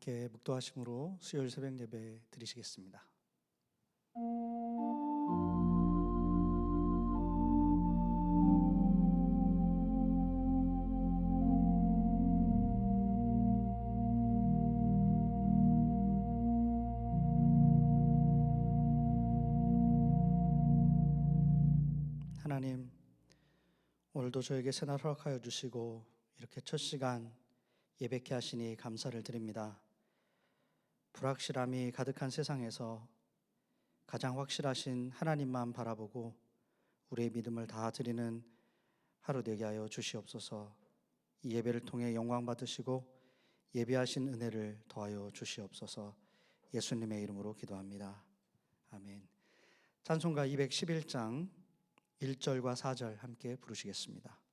함께 묵도하심으로 수요일 새벽 예배 드리시겠습니다. 하나님, 오늘도 저에게 새날 허락하여 주시고 이렇게 첫 시간 예배케 하시니 감사를 드립니다. 불확실함이 가득한 세상에서 가장 확실하신 하나님만 바라보고 우리의 믿음을 다 드리는 하루 되게 하여 주시옵소서. 이 예배를 통해 영광 받으시고 예배하신 은혜를 더하여 주시옵소서. 예수님의 이름으로 기도합니다. 아멘. 찬송가 211장 1절과 4절 함께 부르시겠습니다.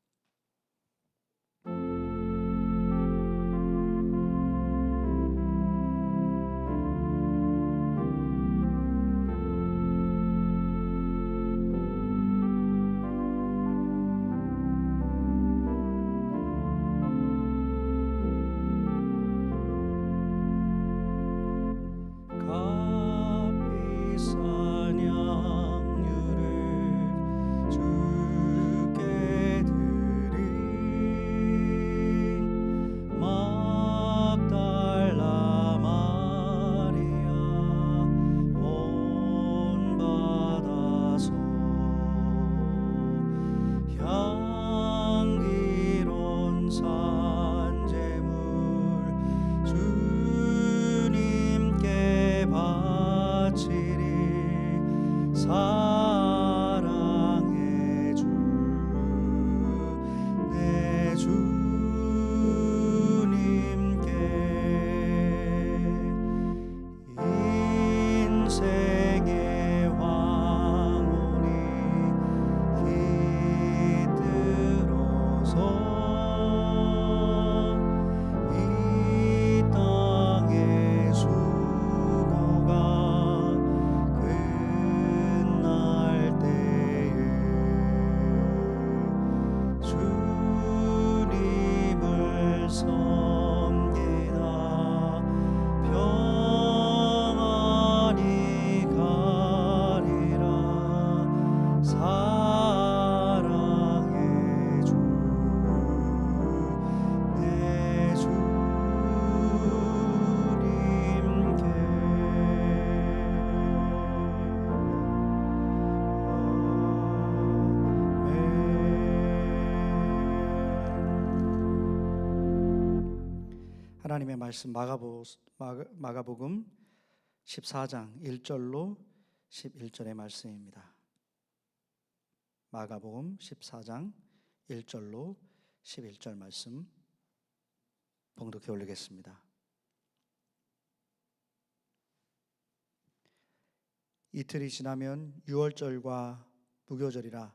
하나님의 말씀 마가복음 14장 1절로 11절의 말씀입니다. 마가복음 14장 1절로 11절 말씀 봉독해 올리겠습니다. 이틀이 지나면 유월절과 무교절이라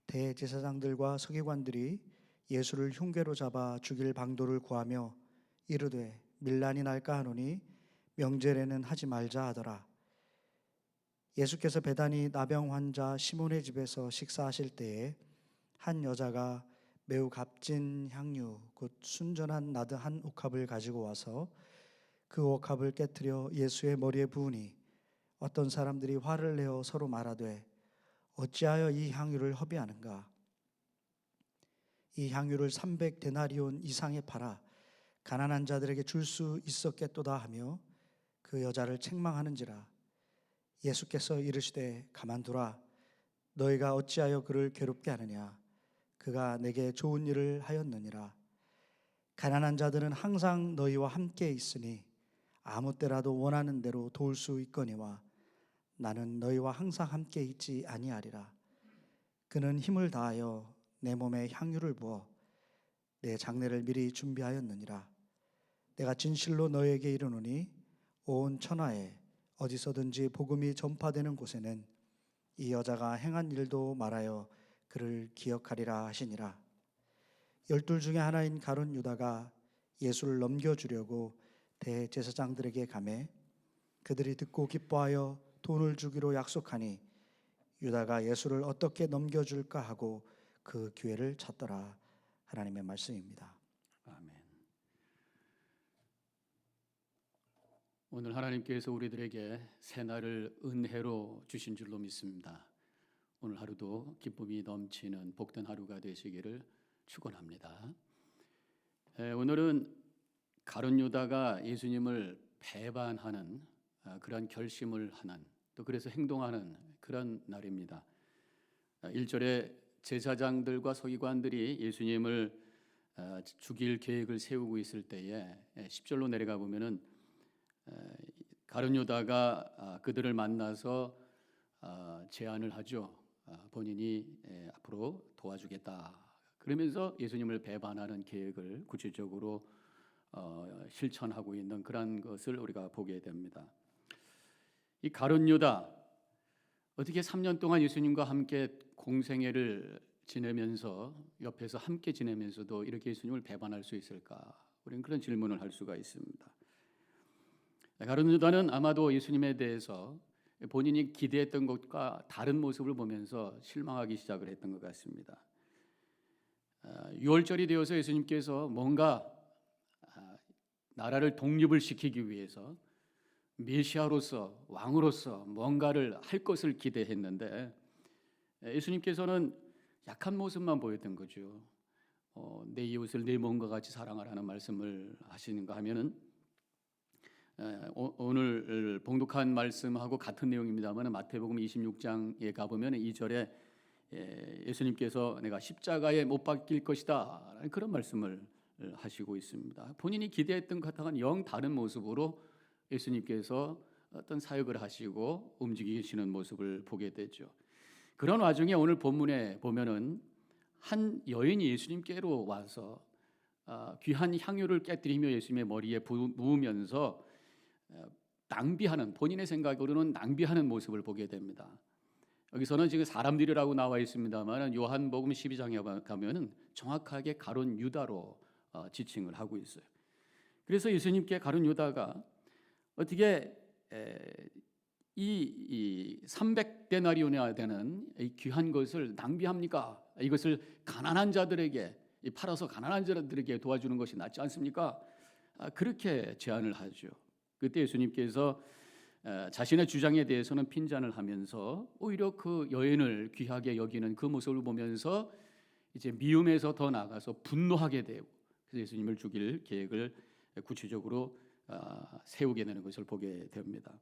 대제사장들과 서기관들이 예수를 흉궤로 잡아 죽일 방도를 구하며 이르되 밀란이 날까 하노니 명절에는 하지 말자 하더라. 예수께서 베다니 나병 환자 시몬의 집에서 식사하실 때에 한 여자가 매우 값진 향유 곧 순전한 나드 한 옥합을 가지고 와서 그 옥합을 깨뜨려 예수의 머리에 부으니 어떤 사람들이 화를 내어 서로 말하되 어찌하여 이 향유를 허비하는가? 이 향유를 300데나리온 이상에 팔아 가난한 자들에게 줄 수 있었겠도다 하며 그 여자를 책망하는지라. 예수께서 이르시되 가만두라. 너희가 어찌하여 그를 괴롭게 하느냐? 그가 내게 좋은 일을 하였느니라. 가난한 자들은 항상 너희와 함께 있으니 아무 때라도 원하는 대로 도울 수 있거니와 나는 너희와 항상 함께 있지 아니하리라. 그는 힘을 다하여 내 몸에 향유를 부어 내 장례를 미리 준비하였느니라. 내가 진실로 너희에게 이르노니 온 천하에 어디서든지 복음이 전파되는 곳에는 이 여자가 행한 일도 말하여 그를 기억하리라 하시니라. 12 중에 하나인 가룟 유다가 예수를 넘겨주려고 대제사장들에게 가매 그들이 듣고 기뻐하여 돈을 주기로 약속하니 유다가 예수를 어떻게 넘겨줄까 하고 그 기회를 찾더라. 하나님의 말씀입니다. 아멘. 오늘 하나님께서 우리들에게 새날을 은혜로 주신 줄로 믿습니다. 오늘 하루도 기쁨이 넘치는 복된 하루가 되시기를 축원합니다. 오늘은 가룟 유다가 예수님을 배반하는 그런 결심을 하는, 또 그래서 행동하는 그런 날입니다. 1절에 제사장들과 서기관들이 예수님을 죽일 계획을 세우고 있을 때에 10절로 내려가 보면은 가룟 유다가 그들을 만나서 제안을 하죠. 본인이 앞으로 도와주겠다. 그러면서 예수님을 배반하는 계획을 구체적으로 실천하고 있는 그런 것을 우리가 보게 됩니다. 이 가룟 유다, 어떻게 3년 동안 예수님과 함께 공생애를 지내면서 옆에서 함께 지내면서도 이렇게 예수님을 배반할 수 있을까? 우리는 그런 질문을 할 수가 있습니다. 가룟 유다는 아마도 예수님에 대해서 본인이 기대했던 것과 다른 모습을 보면서 실망하기 시작을 했던 것 같습니다. 6월절이 되어서 예수님께서 뭔가 나라를 독립을 시키기 위해서 메시아로서, 왕으로서 뭔가를 할 것을 기대했는데 예수님께서는 약한 모습만 보였던 거죠. 내 이웃을 내 몸과 같이 사랑하라는 말씀을 하시는가 하면은 오늘 봉독한 말씀하고 같은 내용입니다만 마태복음 26장에 가보면 2절에 예수님께서 내가 십자가에 못 박힐 것이다 그런 말씀을 하시고 있습니다. 본인이 기대했던 것과는 영 다른 모습으로 예수님께서 어떤 사역을 하시고 움직이시는 모습을 보게 되죠. 그런 와중에 오늘 본문에 보면은 한 여인이 예수님께로 와서 귀한 향유를 깨뜨리며 예수님의 머리에 부으면서 낭비하는, 본인의 생각으로는 낭비하는 모습을 보게 됩니다. 여기서는 지금 사람들이라고 나와 있습니다만 요한복음 12장에 가면은 정확하게 가룟 유다로 지칭을 하고 있어요. 그래서 예수님께 가룟 유다가 어떻게 이 300데나리온이나 되는 이 귀한 것을 낭비합니까? 이것을 가난한 자들에게 팔아서 가난한 자들에게 도와주는 것이 낫지 않습니까? 그렇게 제안을 하죠. 그때 예수님께서 자신의 주장에 대해서는 핀잔을 하면서 오히려 그 여인을 귀하게 여기는 그 모습을 보면서 이제 미움에서 더 나아가서 분노하게 되고 그래서 예수님을 죽일 계획을 구체적으로 세우게 되는 것을 보게 됩니다.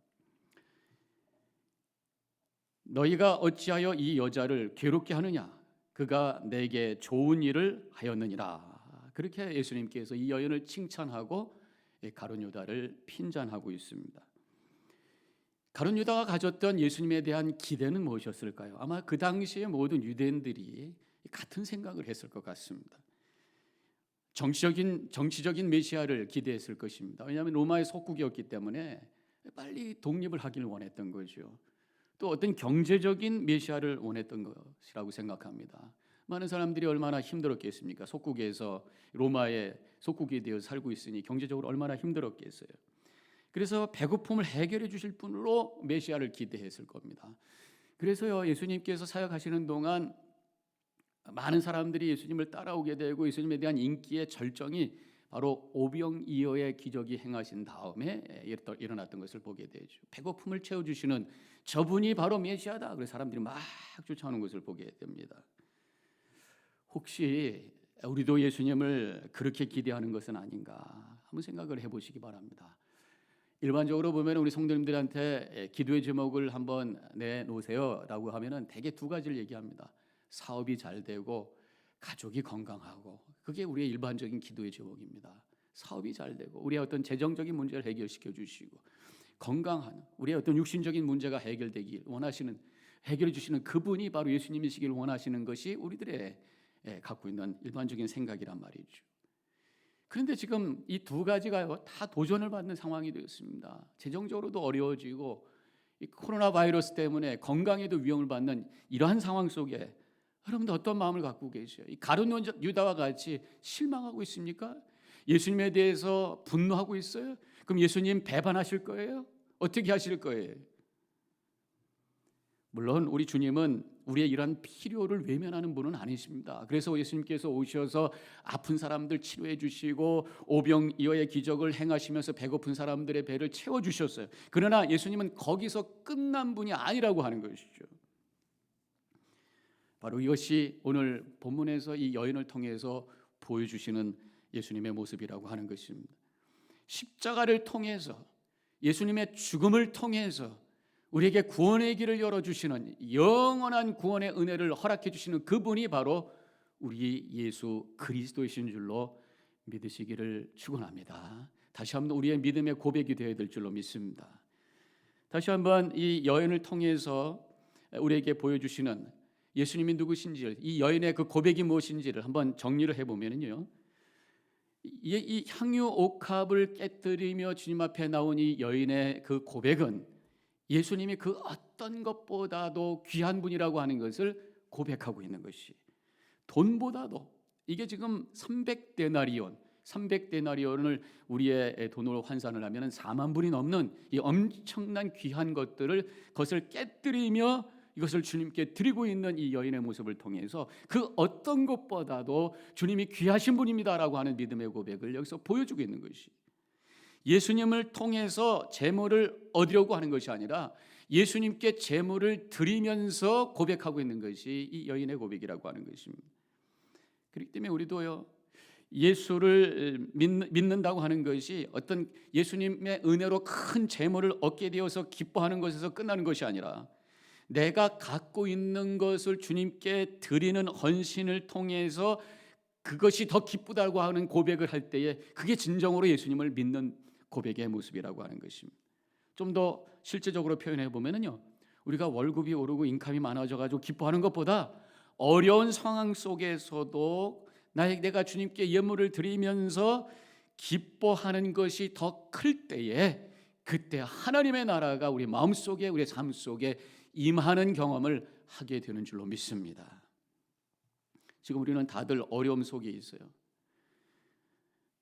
너희가 어찌하여 이 여자를 괴롭게 하느냐? 그가 내게 좋은 일을 하였느니라. 그렇게 예수님께서 이 여인을 칭찬하고 가룟 유다를 핀잔하고 있습니다. 가룟 유다가 가졌던 예수님에 대한 기대는 무엇이었을까요? 아마 그 당시에 모든 유대인들이 같은 생각을 했을 것 같습니다. 정치적인 메시아를 기대했을 것입니다. 왜냐하면 로마의 속국이었기 때문에 빨리 독립을 하기를 원했던 거죠. 또 어떤 경제적인 메시아를 원했던 것이라고 생각합니다. 많은 사람들이 얼마나 힘들었겠습니까? 속국에서 로마의 속국이 되어 살고 있으니 경제적으로 얼마나 힘들었겠어요. 그래서 배고픔을 해결해 주실 분으로 메시아를 기대했을 겁니다. 그래서요, 예수님께서 사역하시는 동안 많은 사람들이 예수님을 따라오게 되고 예수님에 대한 인기의 절정이 바로 오병이어의 기적이 행하신 다음에 일어났던 것을 보게 되죠. 배고픔을 채워주시는 저분이 바로 메시아다. 그래서 사람들이 막 쫓아오는 것을 보게 됩니다. 혹시 우리도 예수님을 그렇게 기대하는 것은 아닌가 한번 생각을 해보시기 바랍니다. 일반적으로 보면 우리 성도님들한테 기도의 제목을 한번 내놓으세요라고 하면은 대개 두 가지를 얘기합니다. 사업이 잘 되고 가족이 건강하고, 그게 우리의 일반적인 기도의 제목입니다. 사업이 잘 되고 우리의 어떤 재정적인 문제를 해결시켜 주시고 건강한 우리의 어떤 육신적인 문제가 해결되길 원하시는, 해결해 주시는 그분이 바로 예수님이시길 원하시는 것이 우리들의 갖고 있는 일반적인 생각이란 말이죠. 그런데 지금 이 두 가지가 다 도전을 받는 상황이 되었습니다. 재정적으로도 어려워지고 이 코로나 바이러스 때문에 건강에도 위험을 받는 이러한 상황 속에 여러분들 어떤 마음을 갖고 계세요? 이 가룟 유다와 같이 실망하고 있습니까? 예수님에 대해서 분노하고 있어요? 그럼 예수님 배반하실 거예요? 어떻게 하실 거예요? 물론 우리 주님은 우리의 이러한 필요를 외면하는 분은 아니십니다. 그래서 예수님께서 오셔서 아픈 사람들 치료해 주시고 오병이어의 기적을 행하시면서 배고픈 사람들의 배를 채워 주셨어요. 그러나 예수님은 거기서 끝난 분이 아니라고 하는 것이죠. 바로 이것이 오늘 본문에서 이 여인을 통해서 보여주시는 예수님의 모습이라고 하는 것입니다. 십자가를 통해서, 예수님의 죽음을 통해서 우리에게 구원의 길을 열어주시는, 영원한 구원의 은혜를 허락해 주시는 그분이 바로 우리 예수 그리스도이신 줄로 믿으시기를 축원합니다. 다시 한번 우리의 믿음의 고백이 되어야 될 줄로 믿습니다. 다시 한번 이 여인을 통해서 우리에게 보여주시는 예수님이 누구신지를, 이 여인의 그 고백이 무엇인지를 한번 정리를 해보면요, 이 향유 옥합을 깨뜨리며 주님 앞에 나온 이 여인의 그 고백은 예수님이 그 어떤 것보다도 귀한 분이라고 하는 것을 고백하고 있는 것이, 돈보다도, 이게 지금 300데나리온을 우리의 돈으로 환산을 하면 4만 불이 넘는 이 엄청난 귀한 그것을 깨뜨리며 이것을 주님께 드리고 있는 이 여인의 모습을 통해서 그 어떤 것보다도 주님이 귀하신 분입니다라고 하는 믿음의 고백을 여기서 보여주고 있는 것이, 예수님을 통해서 제물을 얻으려고 하는 것이 아니라 예수님께 제물을 드리면서 고백하고 있는 것이 이 여인의 고백이라고 하는 것입니다. 그렇기 때문에 우리도요, 예수를 믿는다고 하는 것이 어떤 예수님의 은혜로 큰 제물을 얻게 되어서 기뻐하는 것에서 끝나는 것이 아니라 내가 갖고 있는 것을 주님께 드리는 헌신을 통해서 그것이 더 기쁘다고 하는 고백을 할 때에 그게 진정으로 예수님을 믿는 고백의 모습이라고 하는 것입니다. 좀 더 실제적으로 표현해 보면요, 우리가 월급이 오르고 인컴이 많아져 가지고 기뻐하는 것보다 어려운 상황 속에서도 내가 주님께 예물을 드리면서 기뻐하는 것이 더 클 때에, 그때 하나님의 나라가 우리 마음속에, 우리 삶 속에 임하는 경험을 하게 되는 줄로 믿습니다. 지금 우리는 다들 어려움 속에 있어요.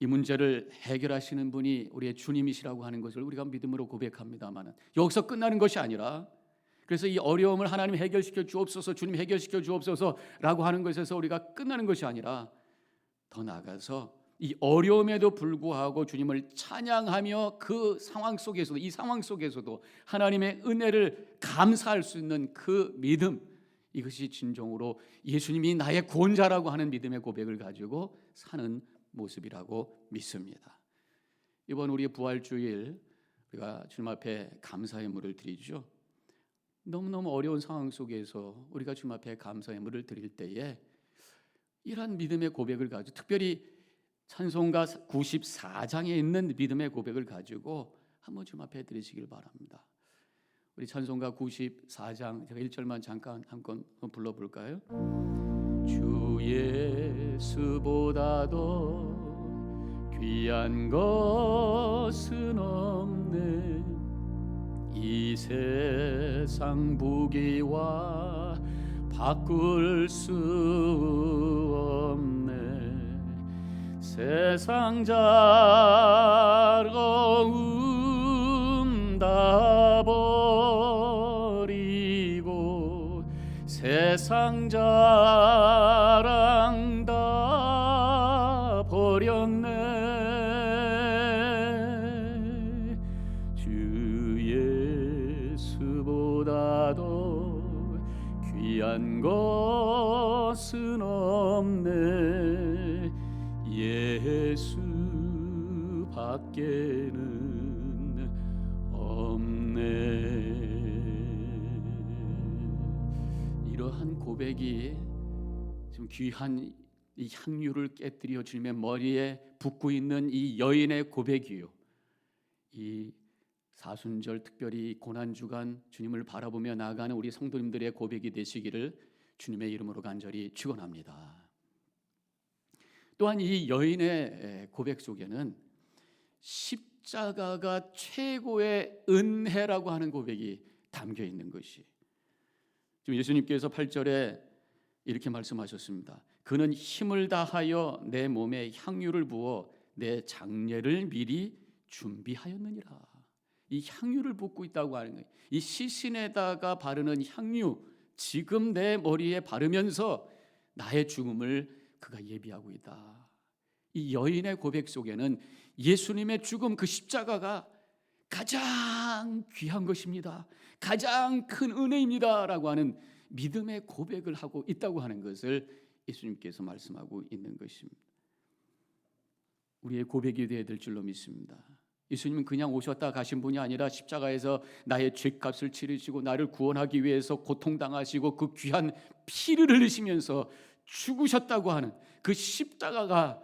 이 문제를 해결하시는 분이 우리의 주님이시라고 하는 것을 우리가 믿음으로 고백합니다만, 여기서 끝나는 것이 아니라, 그래서 이 어려움을 하나님 해결시켜 주옵소서, 주님 해결시켜 주옵소서라고 하는 것에서 우리가 끝나는 것이 아니라 더 나아가서 이 어려움에도 불구하고 주님을 찬양하며 그 상황 속에서도, 이 상황 속에서도 하나님의 은혜를 감사할 수 있는 그 믿음, 이것이 진정으로 예수님이 나의 구원자라고 하는 믿음의 고백을 가지고 사는 모습이라고 믿습니다. 이번 우리 부활주일 우리가 주님 앞에 감사의 물을 드리죠. 너무너무 어려운 상황 속에서 우리가 주님 앞에 감사의 물을 드릴 때에 이러한 믿음의 고백을 가지고, 특별히 찬송가 94장에 있는 믿음의 고백을 가지고 한번 주님 앞에 드리시길 바랍니다. 우리 찬송가 94장 제가 1절만 잠깐 한번 불러볼까요? 주 예수보다도 귀한 것은 없네, 이 세상 부귀와 바꿀 수 없네, 세상 자랑은 다 버리고 세상 자랑 다 버렸네, 주 예수보다도 귀한 것은 없네, 예수 밖에는 없네. 이러한 고백이 지금 귀한 이 향유를 깨뜨려 주님의 머리에 붓고 있는 이 여인의 고백이요, 이 사순절 특별히 고난주간 주님을 바라보며 나아가는 우리 성도님들의 고백이 되시기를 주님의 이름으로 간절히 축원합니다. 또한 이 여인의 고백 속에는 십자가가 최고의 은혜라고 하는 고백이 담겨 있는 것이, 지금 예수님께서 8절에 이렇게 말씀하셨습니다. 그는 힘을 다하여 내 몸에 향유를 부어 내 장례를 미리 준비하였느니라. 이 향유를 붓고 있다고 하는 거예요. 이 시신에다가 바르는 향유, 지금 내 머리에 바르면서 나의 죽음을 그가 예비하고 있다. 이 여인의 고백 속에는 예수님의 죽음, 그 십자가가 가장 귀한 것입니다. 가장 큰 은혜입니다. 라고 하는 믿음의 고백을 하고 있다고 하는 것을 예수님께서 말씀하고 있는 것입니다. 우리의 고백이 되어야 될 줄로 믿습니다. 예수님은 그냥 오셨다 가신 분이 아니라 십자가에서 나의 죄값을 치르시고 나를 구원하기 위해서 고통당하시고 그 귀한 피를 흘리시면서 죽으셨다고 하는 그 십자가가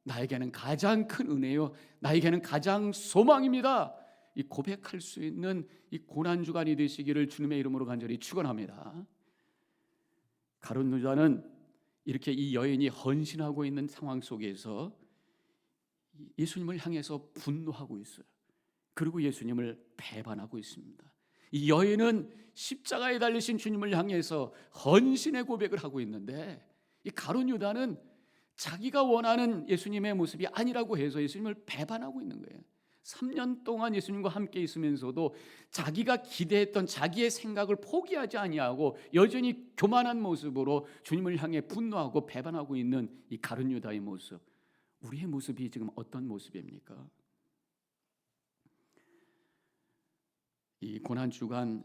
나에게는 가장 큰 은혜요, 나에게는 가장 소망입니다. 이 고백할 수 있는 이 고난주간이 되시기를 주님의 이름으로 간절히 축원합니다. 가룟 유다는 이렇게 이 여인이 헌신하고 있는 상황 속에서 예수님을 향해서 분노하고 있어요. 그리고 예수님을 배반하고 있습니다. 이 여인은 십자가에 달리신 주님을 향해서 헌신의 고백을 하고 있는데, 이 가룟 유다는 자기가 원하는 예수님의 모습이 아니라고 해서 예수님을 배반하고 있는 거예요. 3년 동안 예수님과 함께 있으면서도 자기가 기대했던 자기의 생각을 포기하지 아니하고 여전히 교만한 모습으로 주님을 향해 분노하고 배반하고 있는 이 가룟 유다의 모습, 우리의 모습이 지금 어떤 모습입니까? 이 고난주간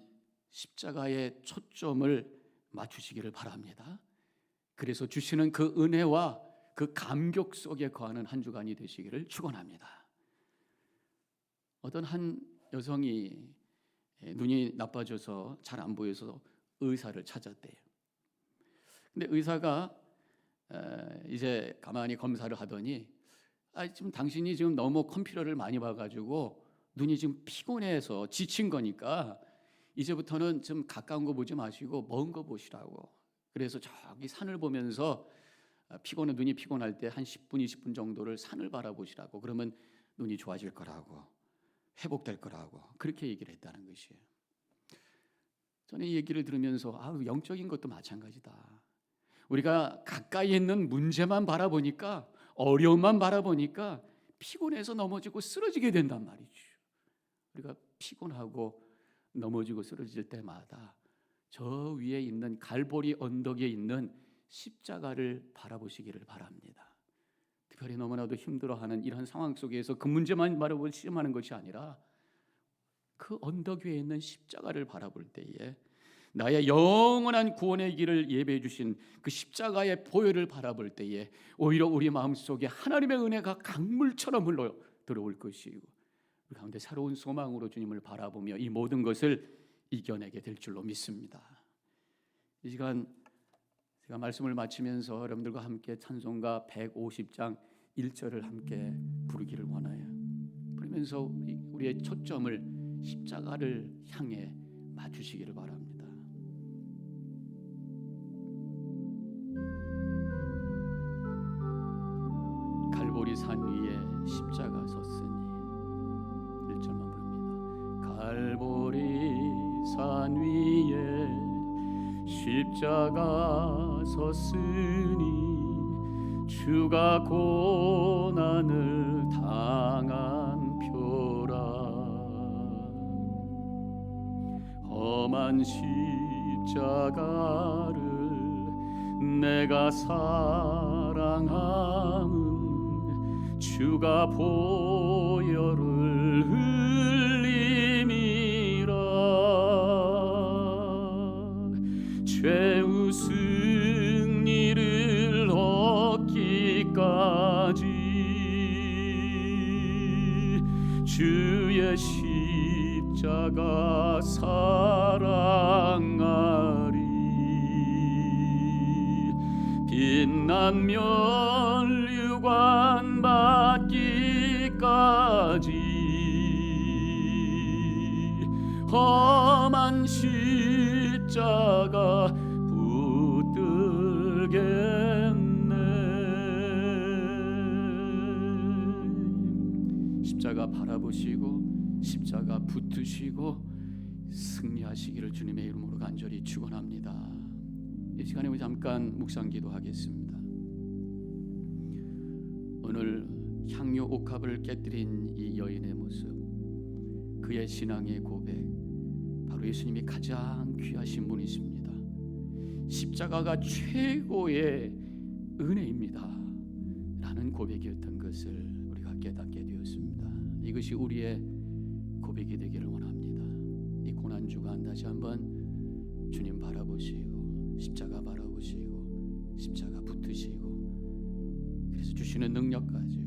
십자가의 초점을 맞추시기를 바랍니다. 그래서 주시는 그 은혜와 그 감격 속에 거하는 한 주간이 되시기를 축원합니다. 어떤 한 여성이 눈이 나빠져서 잘 안 보여서 의사를 찾았대요. 근데 의사가 이제 가만히 검사를 하더니 지금 당신이 지금 너무 컴퓨터를 많이 봐가지고 눈이 지금 피곤해서 지친 거니까 이제부터는 좀 가까운 거 보지 마시고 먼 거 보시라고. 그래서 저기 산을 보면서 눈이 피곤할 때 한 10분, 20분 정도를 산을 바라보시라고. 그러면 눈이 좋아질 거라고, 회복될 거라고, 그렇게 얘기를 했다는 것이에요. 저는 이 얘기를 들으면서 영적인 것도 마찬가지다. 우리가 가까이 있는 문제만 바라보니까, 어려움만 바라보니까 피곤해서 넘어지고 쓰러지게 된단 말이죠. 우리가 피곤하고 넘어지고 쓰러질 때마다 저 위에 있는 갈보리 언덕에 있는 십자가를 바라보시기를 바랍니다. 특별히 너무나도 힘들어하는 이런 상황 속에서 그 문제만 바라보고 시험하는 것이 아니라 그 언덕 위에 있는 십자가를 바라볼 때에 나의 영원한 구원의 길을 예배해 주신 그 십자가의 보혈을 바라볼 때에 오히려 우리 마음속에 하나님의 은혜가 강물처럼 흘러 들어올 것이고 우리 가운데 새로운 소망으로 주님을 바라보며 이 모든 것을 이겨내게 될 줄로 믿습니다. 이 시간 제가 말씀을 마치면서 여러분들과 함께 찬송가 150장 1절을 함께 부르기를 원해요. 부르면서 우리의 초점을 십자가를 향해 맞추시기를 바랍니다. 갈보리 산 위에 십자가 섰으니 1절만 부릅니다. 갈보리 산 위에 십자가 섰으니 주가 고난을 당한 표라. 험한 십자가를 내가 사랑함은 주가 보혈을 흘림이라. 죄의 승리를 얻기까지 주의 십자가 사랑하리. 빛난 면류관 받기까지 험한 십자가 붙들겠네. 십자가 바라보시고 십자가 붙으시고 승리하시기를 주님의 이름으로 간절히 축원합니다. 이 시간에 우리 잠깐 묵상 기도하겠습니다. 오늘 향유 옥합을 깨뜨린 이 여인의 모습, 그의 신앙의 고백, 바로 예수님이 가장 귀하신 분이십니다. 십자가가 최고의 은혜입니다 라는 고백이었던 것을 우리가 깨닫게 되었습니다. 이것이 우리의 고백이 되기를 원합니다. 이 고난주간 다시 한번 주님 바라보시고 십자가 바라보시고 십자가 붙으시고 그래서 주시는 능력 가지고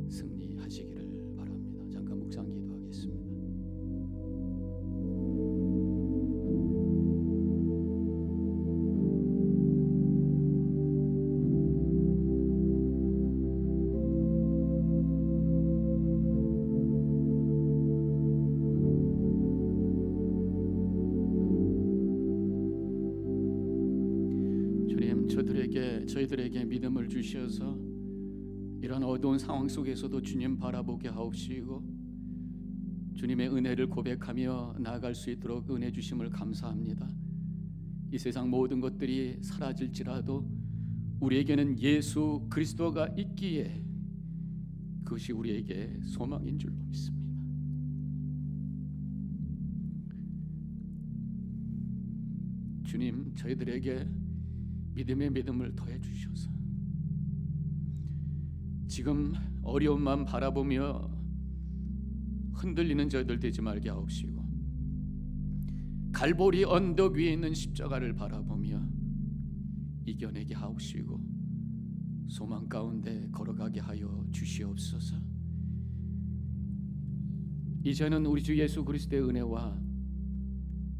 승리하시기를 바랍니다. 잠깐 묵상 기도하겠습니다. 주님, 저희들에게 믿음을 주셔서 이런 어두운 상황 속에서도 주님 바라보게 하옵시고 주님의 은혜를 고백하며 나아갈 수 있도록 은혜 주심을 감사합니다. 이 세상 모든 것들이 사라질지라도 우리에게는 예수 그리스도가 있기에 그것이 우리에게 소망인 줄로 믿습니다. 주님, 저희들에게 믿음의 믿음을 더해 주셔서 지금 어려움만 바라보며 흔들리는 저희들 되지 말게 하옵시고 갈보리 언덕 위에 있는 십자가를 바라보며 이겨내게 하옵시고 소망 가운데 걸어가게 하여 주시옵소서. 이제는 우리 주 예수 그리스도의 은혜와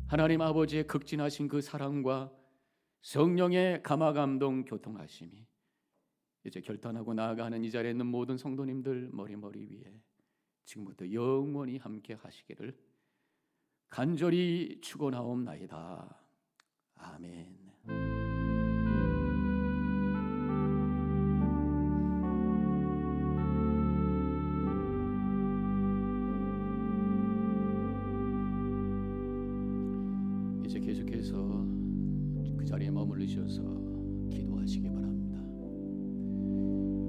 하나님 아버지의 극진하신 그 사랑과 성령의 감화감동 교통하심이 이제 결단하고 나아가는 이 자리에 있는 모든 성도님들 머리 위에 지금부터 영원히 함께 하시기를 간절히 축원하옵나이다. 아멘. 이제 계속해서 그 자리에 머물르셔서 기도하시기 바랍니다.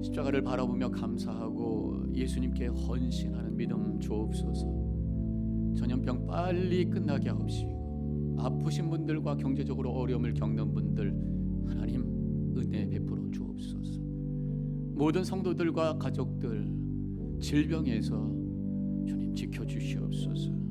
십자가를 바라보며 감사하고 예수님께 헌신하는 믿음 주옵소서. 전염병 빨리 끝나게 하옵시고 아프신 분들과 경제적으로 어려움을 겪는 분들 하나님 은혜 베풀어 주옵소서. 모든 성도들과 가족들 질병에서 주님 지켜주시옵소서.